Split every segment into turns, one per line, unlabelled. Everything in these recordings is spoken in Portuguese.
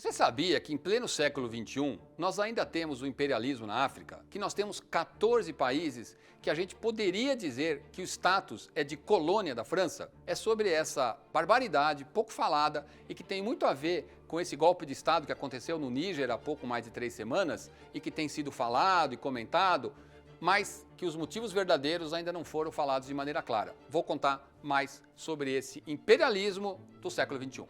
Você sabia que em pleno século XXI nós ainda temos o imperialismo na África? Que nós temos 14 países que a gente poderia dizer que o status é de colônia da França? É sobre essa barbaridade pouco falada e que tem muito a ver com esse golpe de Estado que aconteceu no Níger há pouco mais de 3 semanas e que tem sido falado e comentado, mas que os motivos verdadeiros ainda não foram falados de maneira clara. Vou contar mais sobre esse imperialismo do século XXI.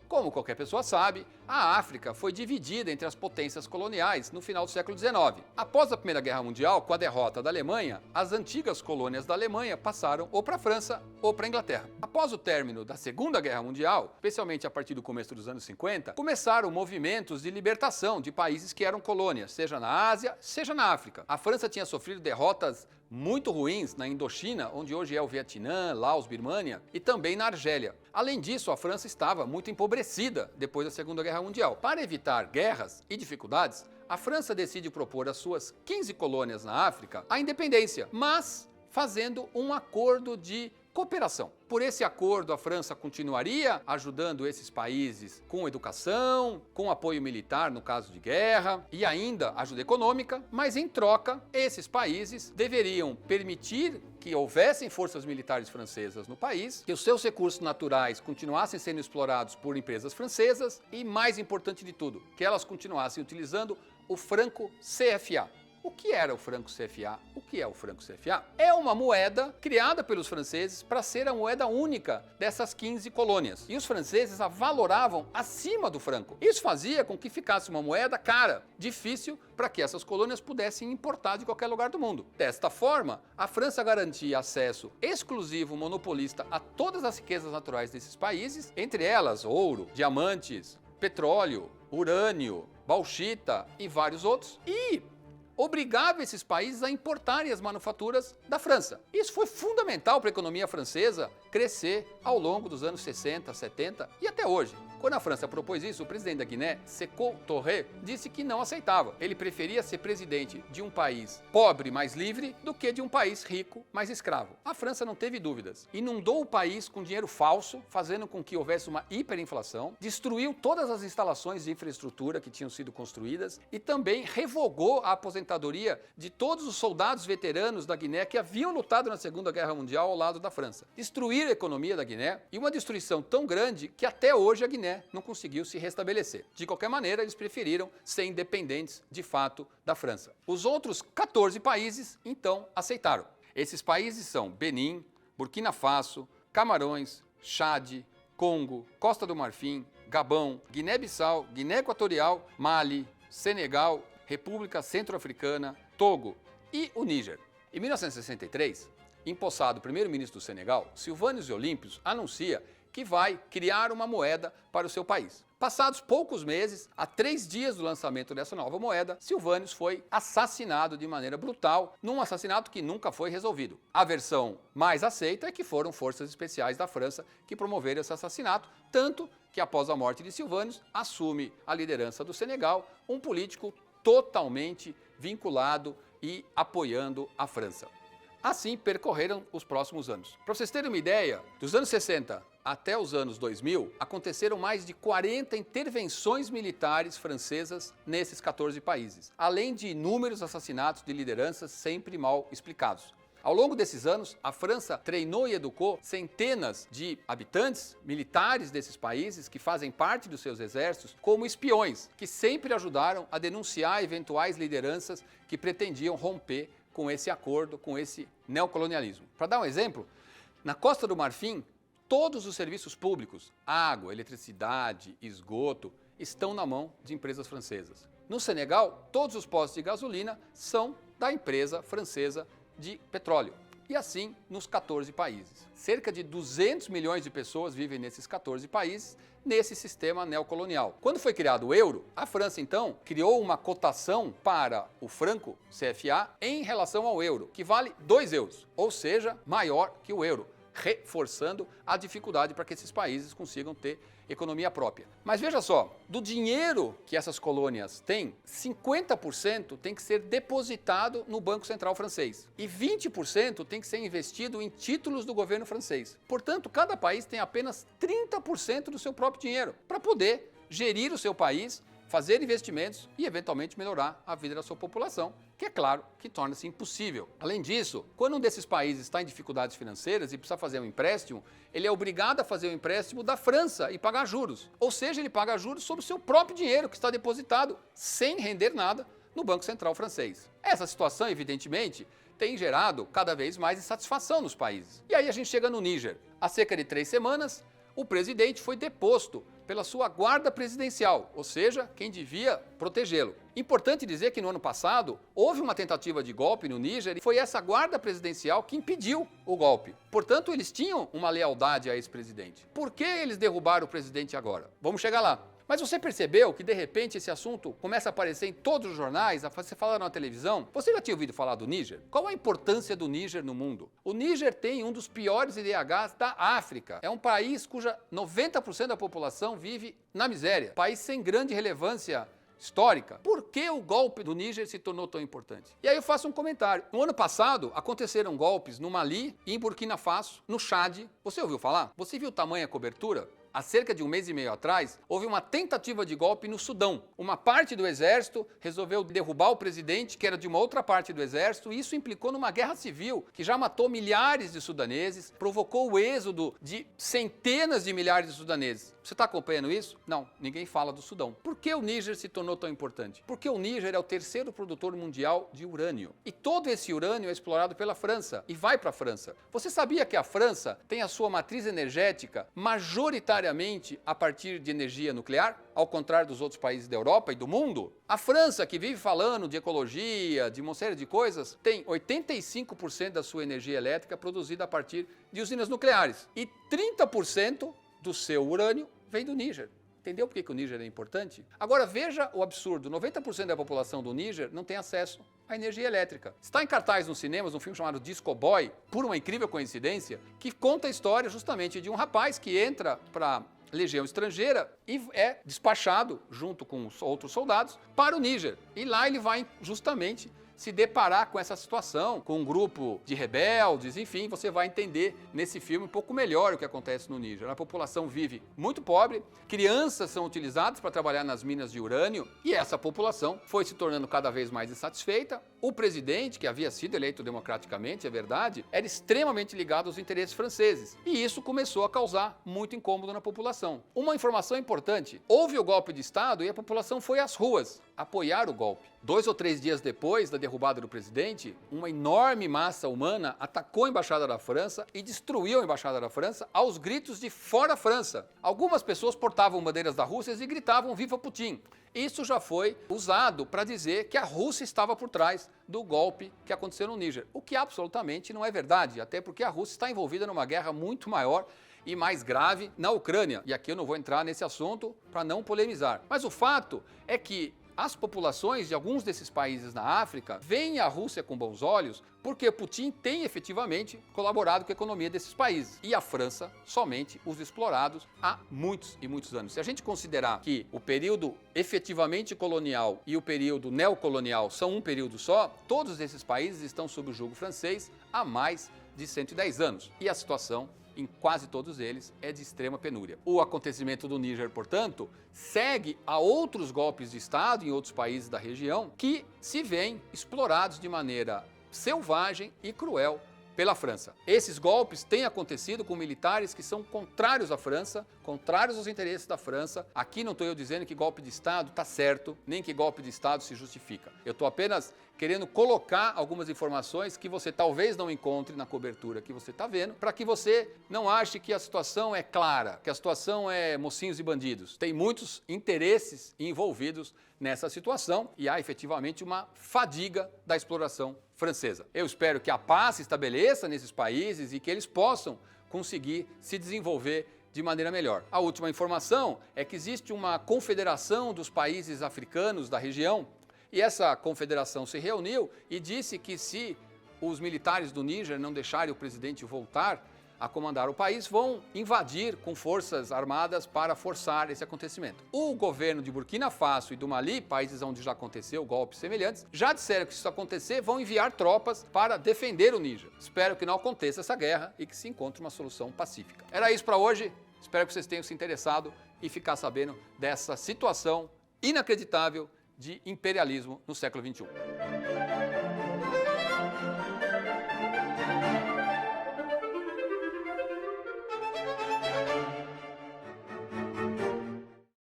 Como qualquer pessoa sabe, a África foi dividida entre as potências coloniais no final do século XIX. Após a Primeira Guerra Mundial, com a derrota da Alemanha, as antigas colônias da Alemanha passaram ou para a França ou para a Inglaterra. Após o término da Segunda Guerra Mundial, especialmente a partir do começo dos anos 50, começaram movimentos de libertação de países que eram colônias, seja na Ásia, seja na África. A França tinha sofrido derrotas muito ruins na Indochina, onde hoje é o Vietnã, Laos, Birmânia, e também na Argélia. Além disso, a França estava muito empobrecida depois da Segunda Guerra Mundial. Para evitar guerras e dificuldades, a França decide propor às suas 15 colônias na África a independência, mas fazendo um acordo de cooperação. Por esse acordo, a França continuaria ajudando esses países com educação, com apoio militar no caso de guerra e ainda ajuda econômica, mas em troca, esses países deveriam permitir que houvessem forças militares francesas no país, que os seus recursos naturais continuassem sendo explorados por empresas francesas e, mais importante de tudo, que elas continuassem utilizando o franco CFA. O que era o franco CFA? O que é o franco CFA? É uma moeda criada pelos franceses para ser a moeda única dessas 15 colônias. E os franceses a valoravam acima do franco. Isso fazia com que ficasse uma moeda cara, difícil para que essas colônias pudessem importar de qualquer lugar do mundo. Desta forma, a França garantia acesso exclusivo monopolista a todas as riquezas naturais desses países, entre elas ouro, diamantes, petróleo, urânio, bauxita e vários outros. E obrigava esses países a importarem as manufaturas da França. Isso foi fundamental para a economia francesa crescer ao longo dos anos 60, 70 e até hoje. Quando a França propôs isso, o presidente da Guiné, Sékou Touré, disse que não aceitava. Ele preferia ser presidente de um país pobre, mais livre, do que de um país rico, mais escravo. A França não teve dúvidas. Inundou o país com dinheiro falso, fazendo com que houvesse uma hiperinflação, destruiu todas as instalações de infraestrutura que tinham sido construídas e também revogou a aposentadoria de todos os soldados veteranos da Guiné que haviam lutado na Segunda Guerra Mundial ao lado da França. Destruir a economia da Guiné e uma destruição tão grande que até hoje a Guiné não conseguiu se restabelecer. De qualquer maneira, eles preferiram ser independentes de fato da França. Os outros 14 países, então, aceitaram. Esses países são Benin, Burkina Faso, Camarões, Chad, Congo, Costa do Marfim, Gabão, Guiné-Bissau, Guiné Equatorial, Mali, Senegal, República Centro-Africana, Togo e o Níger. Em 1963, empossado primeiro-ministro do Senegal, Sylvanus Olympus anuncia que vai criar uma moeda para o seu país. Passados poucos meses, a 3 dias do lançamento dessa nova moeda, Sylvanus foi assassinado de maneira brutal, num assassinato que nunca foi resolvido. A versão mais aceita é que foram forças especiais da França que promoveram esse assassinato, tanto que após a morte de Sylvanus, assume a liderança do Senegal, um político totalmente vinculado e apoiando a França. Assim percorreram os próximos anos. Para vocês terem uma ideia, dos anos 60 até os anos 2000, aconteceram mais de 40 intervenções militares francesas nesses 14 países, além de inúmeros assassinatos de lideranças sempre mal explicados. Ao longo desses anos, a França treinou e educou centenas de habitantes militares desses países que fazem parte dos seus exércitos como espiões, que sempre ajudaram a denunciar eventuais lideranças que pretendiam romper com esse acordo, com esse neocolonialismo. Para dar um exemplo, na Costa do Marfim, todos os serviços públicos, água, eletricidade, esgoto, estão na mão de empresas francesas. No Senegal, todos os postos de gasolina são da empresa francesa de petróleo. E assim nos 14 países. Cerca de 200 milhões de pessoas vivem nesses 14 países, nesse sistema neocolonial. Quando foi criado o euro, a França então criou uma cotação para o franco CFA em relação ao euro, que vale 2 euros, ou seja, maior que o euro. reforçando a dificuldade para que esses países consigam ter economia própria. Mas veja só, do dinheiro que essas colônias têm, 50% tem que ser depositado no Banco Central francês e 20% tem que ser investido em títulos do governo francês. Portanto, cada país tem apenas 30% do seu próprio dinheiro para poder gerir o seu país, fazer investimentos e, eventualmente, melhorar a vida da sua população, que é claro que torna-se impossível. Além disso, quando um desses países está em dificuldades financeiras e precisa fazer um empréstimo, ele é obrigado a fazer o empréstimo da França e pagar juros. Ou seja, ele paga juros sobre o seu próprio dinheiro, que está depositado, sem render nada, no Banco Central francês. Essa situação, evidentemente, tem gerado cada vez mais insatisfação nos países. E aí a gente chega no Níger. Há cerca de 3 semanas, o presidente foi deposto pela sua guarda presidencial, ou seja, quem devia protegê-lo. Importante dizer que no ano passado houve uma tentativa de golpe no Níger e foi essa guarda presidencial que impediu o golpe. Portanto, eles tinham uma lealdade a esse presidente. Por que eles derrubaram o presidente agora? Vamos chegar lá. Mas você percebeu que, de repente, esse assunto começa a aparecer em todos os jornais, você fala na televisão? Você já tinha ouvido falar do Níger? Qual a importância do Níger no mundo? O Níger tem um dos piores IDHs da África. É um país cuja 90% da população vive na miséria. País sem grande relevância histórica. Por que o golpe do Níger se tornou tão importante? E aí eu faço um comentário. No ano passado, aconteceram golpes no Mali, em Burkina Faso, no Chad. Você ouviu falar? Você viu tamanha cobertura? Há cerca de 1 mês e meio atrás, houve uma tentativa de golpe no Sudão. Uma parte do exército resolveu derrubar o presidente, que era de uma outra parte do exército, e isso implicou numa guerra civil, que já matou milhares de sudaneses, provocou o êxodo de centenas de milhares de sudaneses. Você está acompanhando isso? Não, ninguém fala do Sudão. Por que o Níger se tornou tão importante? Porque o Níger é o 3º produtor mundial de urânio. E todo esse urânio é explorado pela França e vai para a França. Você sabia que a França tem a sua matriz energética majoritariamente a partir de energia nuclear? Ao contrário dos outros países da Europa e do mundo? A França, que vive falando de ecologia, de uma série de coisas, tem 85% da sua energia elétrica produzida a partir de usinas nucleares. E 30% do seu urânio vem do Níger. Entendeu por que o Níger é importante? Agora veja o absurdo, 90% da população do Níger não tem acesso à energia elétrica. Está em cartaz nos cinemas um filme chamado Disco Boy, por uma incrível coincidência, que conta a história justamente de um rapaz que entra para legião estrangeira e é despachado junto com os outros soldados para o Níger. E lá ele vai justamente se deparar com essa situação, com um grupo de rebeldes, enfim, você vai entender nesse filme um pouco melhor o que acontece no Níger. A população vive muito pobre, crianças são utilizadas para trabalhar nas minas de urânio e essa população foi se tornando cada vez mais insatisfeita. O presidente, que havia sido eleito democraticamente, é verdade, era extremamente ligado aos interesses franceses e isso começou a causar muito incômodo na população. Uma informação importante, houve o golpe de Estado e a população foi às ruas apoiar o golpe. 2 ou 3 dias depois da derrubada do presidente, uma enorme massa humana atacou a Embaixada da França e destruiu a Embaixada da França aos gritos de fora França. Algumas pessoas portavam bandeiras da Rússia e gritavam Viva Putin. Isso já foi usado para dizer que a Rússia estava por trás do golpe que aconteceu no Níger, o que absolutamente não é verdade, até porque a Rússia está envolvida numa guerra muito maior e mais grave na Ucrânia. E aqui eu não vou entrar nesse assunto para não polemizar. Mas o fato é que as populações de alguns desses países na África veem a Rússia com bons olhos porque Putin tem efetivamente colaborado com a economia desses países e a França somente os explorados há muitos e muitos anos. Se a gente considerar que o período efetivamente colonial e o período neocolonial são um período só, todos esses países estão sob o jugo francês há mais de 110 anos e a situação em quase todos eles, é de extrema penúria. O acontecimento do Níger, portanto, segue a outros golpes de Estado em outros países da região que se veem explorados de maneira selvagem e cruel pela França. Esses golpes têm acontecido com militares que são contrários à França, contrários aos interesses da França. Aqui não estou eu dizendo que golpe de Estado está certo, nem que golpe de Estado se justifica. Eu estou apenas querendo colocar algumas informações que você talvez não encontre na cobertura que você está vendo, para que você não ache que a situação é clara, que a situação é mocinhos e bandidos. Tem muitos interesses envolvidos nessa situação e há efetivamente uma fadiga da exploração francesa. Eu espero que a paz se estabeleça nesses países e que eles possam conseguir se desenvolver de maneira melhor. A última informação é que existe uma confederação dos países africanos da região e essa confederação se reuniu e disse que se os militares do Níger não deixarem o presidente voltar a comandar o país, vão invadir com forças armadas para forçar esse acontecimento. O governo de Burkina Faso e do Mali, países onde já aconteceu golpes semelhantes, já disseram que se isso acontecer, vão enviar tropas para defender o Níger. Espero que não aconteça essa guerra e que se encontre uma solução pacífica. Era isso para hoje. Espero que vocês tenham se interessado e ficar sabendo dessa situação inacreditável de imperialismo no século XXI.